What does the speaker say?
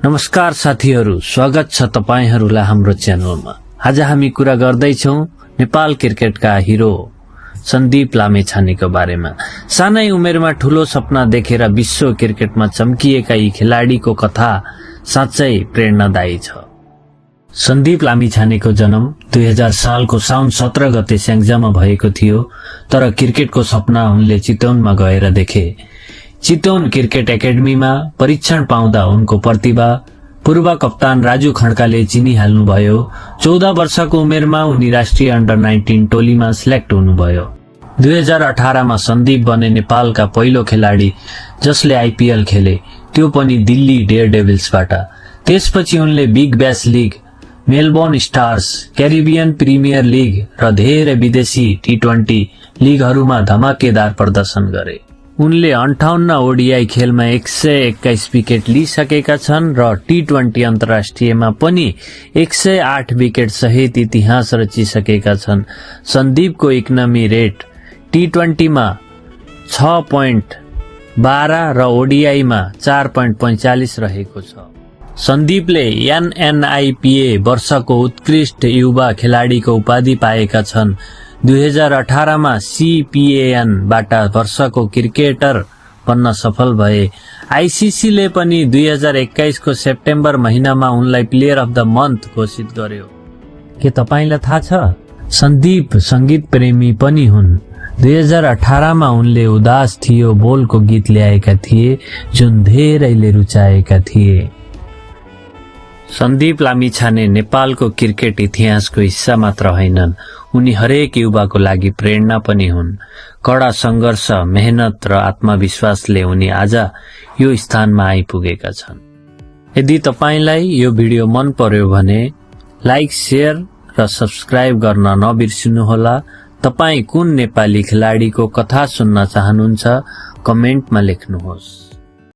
नमस्कार साथीहरू, स्वागत छ तपाईहरुलाई हाम्रो च्यानलमा। आज हामी कुरा गर्दैछौं नेपाल क्रिकेटका हिरो सन्दीप लामिछानेको बारेमा। सानै उमेरमा ठूलो सपना देखेर विश्व क्रिकेटमा चम्किएका यी खेलाडीको कथा साँच्चै प्रेरणादायी छ। सन्दीप लामिछानेको जन्म 2000 सालको साउन 17 गते स्याङ्जामा भएको थियो, तर क्रिकेटको सपना उनले चितवनमा गएर देखे। चितवन क्रिकेट एकेडमीमा परीक्षण पाउँदा उनको प्रतिभा पूर्व कप्तान राजु खड्काले चिनिहाल्नुभयो। 14 वर्षको उमेरमा उनी राष्ट्रिय अन्डर 19 टोलीमा सिलेक्ट हुनुभयो। 2018 मा सन्दीप बने नेपालका पहिलो खेलाडी जसले आईपीएल खेले, त्यो पनि दिल्ली डेयरडेभिल्सबाट। त्यसपछि उनले big bash league, Melbourne stars, Caribbean premier league र धेरै विदेशी टी20 लिगहरूमा धमाकेदार प्रदर्शन गरे। उनले 58 ओडीआई खेलमा 121 विकेट लिइसकेका छन् र टी20 अन्तर्राष्ट्रियमा पनि 108 विकेट सहित इतिहास रचिसकेका छन्। सन्दीपको इकोनोमी रेट टी20 मा 6.12 र ओडीआईमा 4.45 रहेको छ। सन्दीपले एनएनआईपीए वर्षको उत्कृष्ट युवा खेलाडीको उपाधि पाएका छन्। 2018 मा सीपीएएन बाट वर्षको क्रिकेटर बन्न सफल भए। आईसीसीले पनि 2021 को सेप्टेम्बर महिनामा उनलाई प्लेयर अफ द मन्थ घोषित गर्यो। के तपाईलाई थाहा छ? सन्दीप संगीत प्रेमी पनि हुन्। 2018 मा उनले उदास थियो बोलको गीत ल्याएका थिए, जुन धेरैले रुचाएका थिए। सन्दीप लामिछाने नेपालको क्रिकेट इतिहासको हिस्सा मात्र होइनन्, उनी हरेक युवाको लागि प्रेरणा पनि हुन्। कड़ा संघर्ष, मेहनत र आत्मविश्वासले उनी आज यो स्थानमा आइपुगेका छन्। यदि तपाईलाई यो भिडियो मन पर्यो भने लाइक, शेयर र सब्स्क्राइब गर्न नबिर्सिनुहोला। तपाई कुन नेपाली खेलाडीको कथा सुन्न चाहनुहुन्छ कमेन्टमा लेख्नुहोस्।